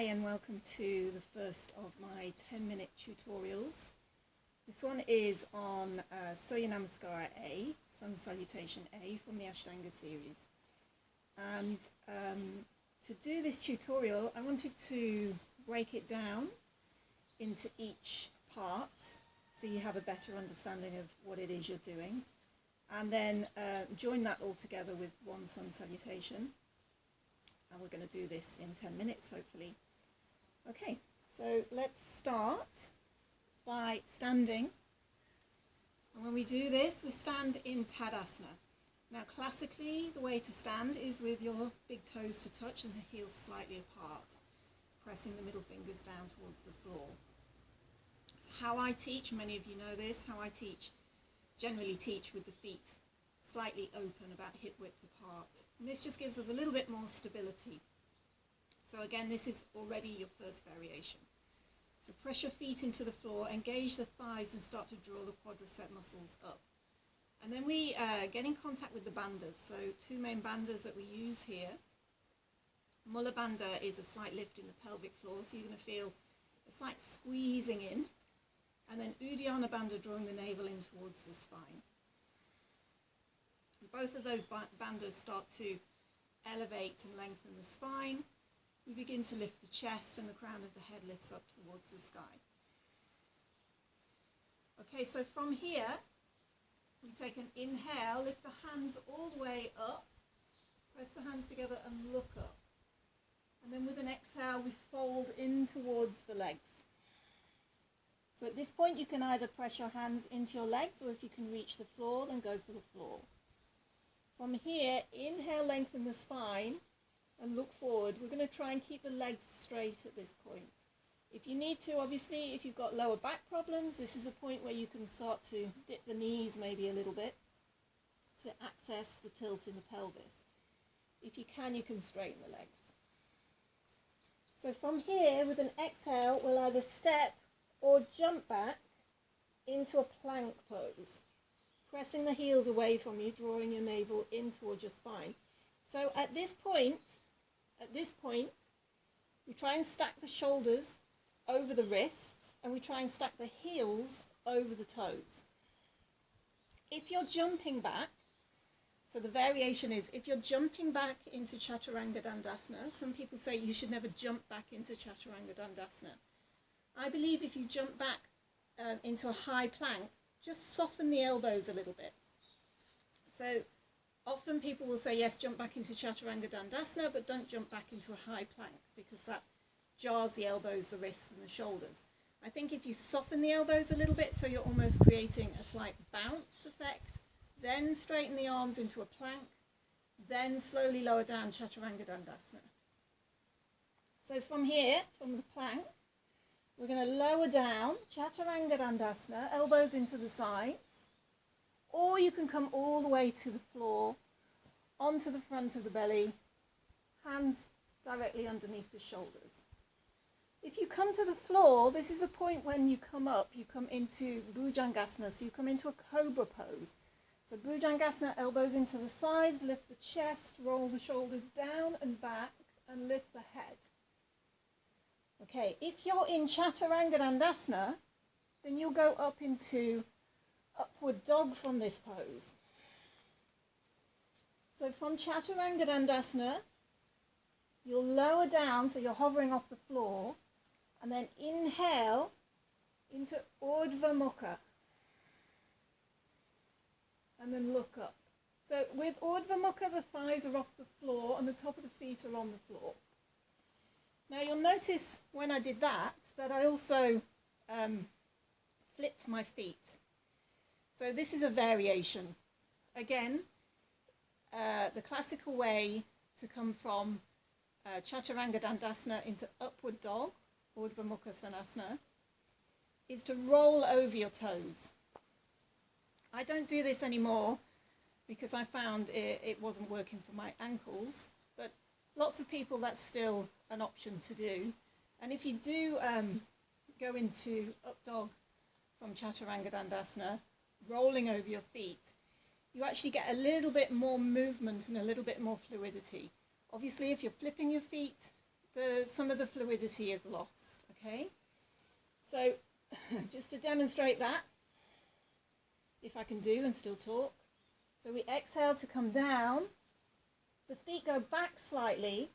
and welcome to the first of my 10-minute tutorials. This one is on Surya Namaskar A, Sun Salutation A from the Ashtanga series. And to do this tutorial, I wanted to break it down into each part so you have a better understanding of what it is you're doing. And then join that all together with one Sun Salutation. And we're going to do this in 10 minutes, hopefully. Okay, so let's start by standing. And when we do this, we stand in Tadasana. Now, classically, the way to stand is with your big toes to touch and the heels slightly apart, pressing the middle fingers down towards the floor. How I teach, many of you know this, how I teach, generally teach with the feet slightly open, about hip width apart. And this just gives us a little bit more stability. So again, this is already your first variation. So press your feet into the floor, engage the thighs and start to draw the quadricep muscles up. And then we get in contact with the bandhas. So two main bandhas that we use here. Mula bandha is a slight lift in the pelvic floor, so you're going to feel a slight squeezing in. And then Uddiyana bandha, drawing the navel in towards the spine. Both of those bandhas start to elevate and lengthen the spine. We begin to lift the chest and the crown of the head lifts up towards the sky. Okay, so from here, we take an inhale, lift the hands all the way up, press the hands together and look up. And then with an exhale, we fold in towards the legs. So at this point, you can either press your hands into your legs, or if you can reach the floor, then go for the floor. From here, inhale, lengthen the spine and look forward. We're going to try and keep the legs straight at this point. If you need to, obviously, if you've got lower back problems, this is a point where you can start to dip the knees maybe a little bit to access the tilt in the pelvis. If you can straighten the legs. So from here, with an exhale, we'll either step or jump back into a plank pose. Pressing the heels away from you, drawing your navel in towards your spine. So at this point, we try and stack the shoulders over the wrists, and we try and stack the heels over the toes. If you're jumping back, so the variation is, if you're jumping back into Chaturanga Dandasana, some people say you should never jump back into Chaturanga Dandasana. I believe if you jump back into a high plank, just soften the elbows a little bit. So often people will say, yes, jump back into Chaturanga Dandasana, but don't jump back into a high plank because that jars the elbows, the wrists and the shoulders. I think if you soften the elbows a little bit, so you're almost creating a slight bounce effect, then straighten the arms into a plank, then slowly lower down Chaturanga Dandasana. So from here, from the plank, we're going to lower down Chaturanga Dandasana, elbows into the sides, or you can come all the way to the floor, onto the front of the belly, hands directly underneath the shoulders. If you come to the floor, this is a point when you come up, you come into Bhujangasana, so you come into a cobra pose. So Bhujangasana, elbows into the sides, lift the chest, roll the shoulders down and back, and lift the head. Okay, if you're in Chaturanga Dandasana, then you'll go up into upward dog from this pose. So from Chaturanga Dandasana, you'll lower down, so you're hovering off the floor, and then inhale into Urdhva Mukha, and then look up. So with Urdhva Mukha, the thighs are off the floor and the top of the feet are on the floor. Now you'll notice when I did that I also flipped my feet. So this is a variation. Again, the classical way to come from Chaturanga Dandasana into upward dog, Urdhva Mukha Svanasana, is to roll over your toes. I don't do this anymore because I found it wasn't working for my ankles, but lots of people that's still an option to do. And if you do go into up dog from Chaturanga Dandasana, rolling over your feet, you actually get a little bit more movement and a little bit more fluidity. Obviously, if you're flipping your feet, the that some of the fluidity is lost, okay? So just to demonstrate that, if I can do and still talk. So we exhale to come down, the feet go back slightly,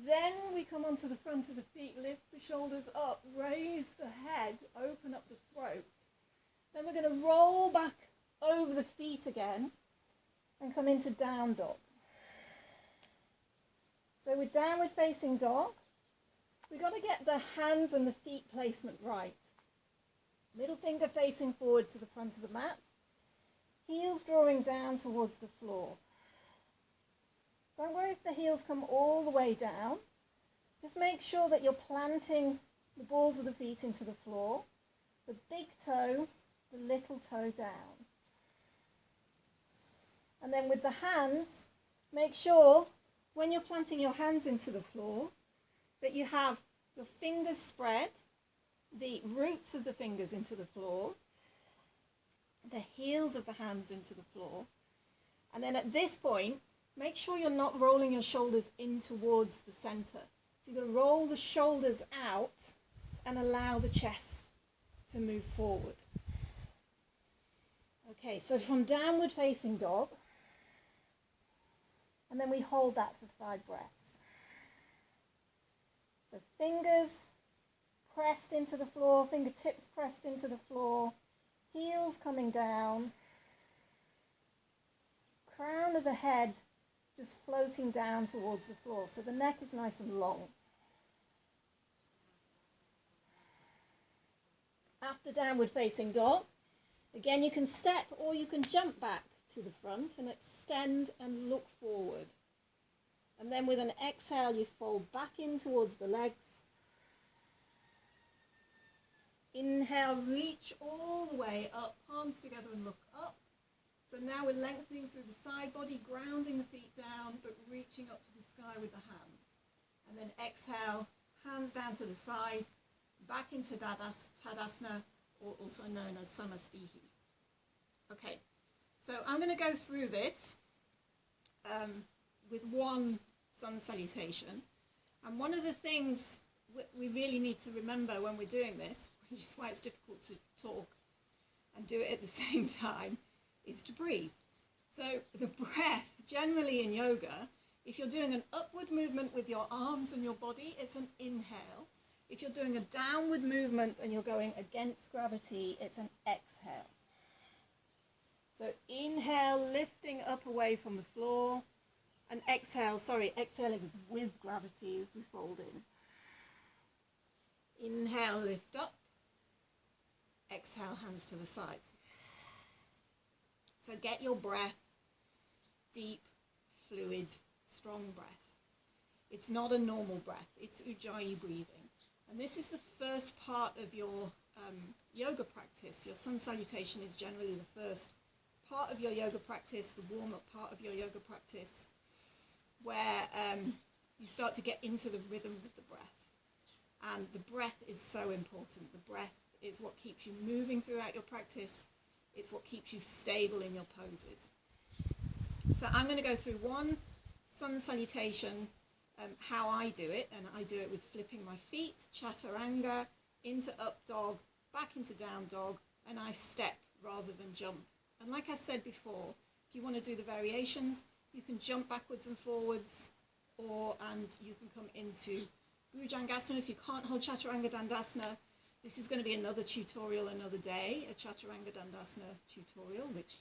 then we come onto the front of the feet, lift the shoulders up, raise the head, open up the throat. Then we're going to roll back over the feet again and come into down dog. So with downward facing dog, we've got to get the hands and the feet placement right. Middle finger facing forward to the front of the mat, heels drawing down towards the floor. Don't worry if the heels come all the way down. Just make sure that you're planting the balls of the feet into the floor, the big toe, the little toe down. And then with the hands, make sure when you're planting your hands into the floor that you have your fingers spread, the roots of the fingers into the floor, the heels of the hands into the floor. And then at this point, make sure you're not rolling your shoulders in towards the center. So you're going to roll the shoulders out and allow the chest to move forward. Okay, so from downward facing dog, and then we hold that for 5 breaths. So fingers pressed into the floor, fingertips pressed into the floor, heels coming down, crown of the head just floating down towards the floor, so the neck is nice and long. After downward facing dog, again you can step or you can jump back to the front and extend and look forward. And then with an exhale you fold back in towards the legs. Inhale, reach all the way up, palms together and look up. So now we're lengthening through the side body, grounding the feet down, but reaching up to the sky with the hands. And then exhale, hands down to the side, back into Tadasana, or also known as Samastihi. Okay, so I'm going to go through this with one sun salutation. And one of the things we really need to remember when we're doing this, which is why it's difficult to talk and do it at the same time, is to breathe. So the breath, generally in yoga, if you're doing an upward movement with your arms and your body, it's an inhale. If you're doing a downward movement and you're going against gravity, it's an exhale. So inhale, lifting up away from the floor, and exhale, exhaling is with gravity as we fold in. Inhale, lift up. Exhale, hands to the sides. So get your breath, deep, fluid, strong breath. It's not a normal breath, it's Ujjayi breathing. And this is the first part of your yoga practice. Your sun salutation is generally the first part of your yoga practice, the warm-up part of your yoga practice, where you start to get into the rhythm of the breath. And the breath is so important. The breath is what keeps you moving throughout your practice. It's what keeps you stable in your poses. So I'm going to go through one sun salutation, how I do it, and I do it with flipping my feet, chaturanga, into up dog, back into down dog, and I step rather than jump. And like I said before, if you want to do the variations, you can jump backwards and forwards, and you can come into Bhujangasana. If you can't hold Chaturanga Dandasana, this is going to be another tutorial another day, a Chaturanga Dandasana tutorial, which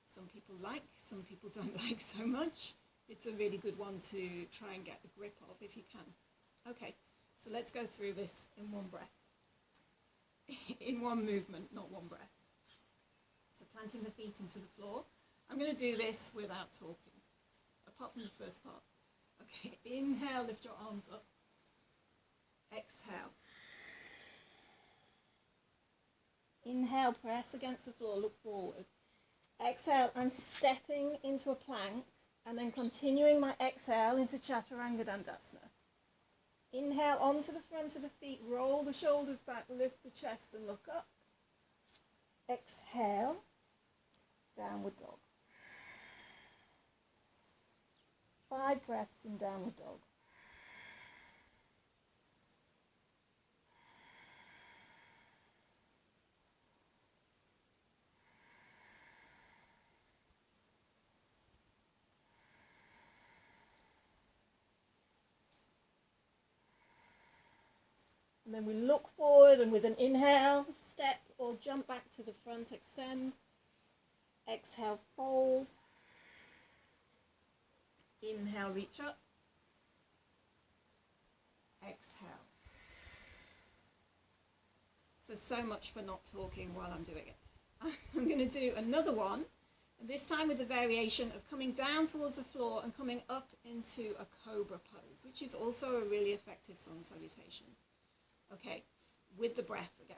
some people like, some people don't like so much. It's a really good one to try and get the grip of if you can. Okay, so let's go through this in one breath. In one movement, not one breath. So planting the feet into the floor. I'm going to do this without talking, apart from the first part. Okay, inhale, lift your arms up. Exhale. Inhale, press against the floor, look forward. Exhale, I'm stepping into a plank and then continuing my exhale into Chaturanga Dandasana. Inhale onto the front of the feet, roll the shoulders back, lift the chest and look up. Exhale, downward dog. 5 breaths in downward dog. And then we look forward and with an inhale, step or jump back to the front, extend. Exhale, fold. Inhale, reach up. Exhale. So much for not talking while I'm doing it. I'm going to do another one, and this time with the variation of coming down towards the floor and coming up into a cobra pose, which is also a really effective sun salutation. Okay, with the breath again.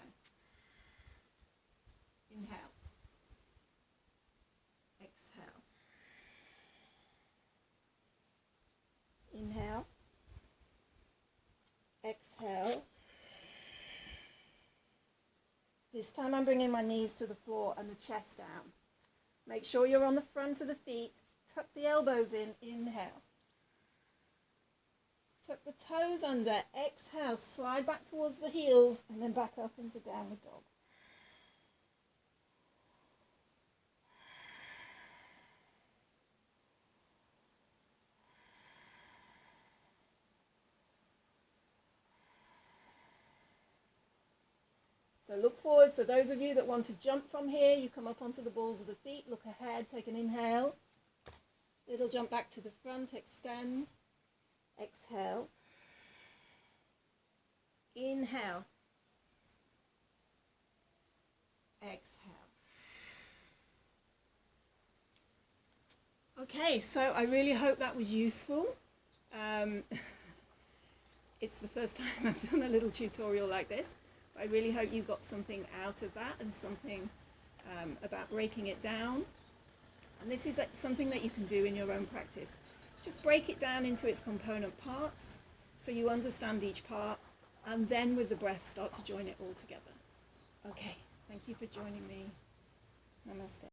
Inhale. Exhale. Inhale. Exhale. This time I'm bringing my knees to the floor and the chest down. Make sure you're on the front of the feet. Tuck the elbows in. Inhale. Tuck the toes under. Exhale. Slide back towards the heels and then back up into downward dog. So look forward. So those of you that want to jump from here, you come up onto the balls of the feet, look ahead, take an inhale. Little jump back to the front, extend. Exhale. Inhale. Exhale. Okay, so I really hope that was useful. It's the first time I've done a little tutorial like this. I really hope you got something out of that and something about breaking it down. And this is something that you can do in your own practice. Just break it down into its component parts so you understand each part, and then with the breath start to join it all together. Okay, thank you for joining me. Namaste.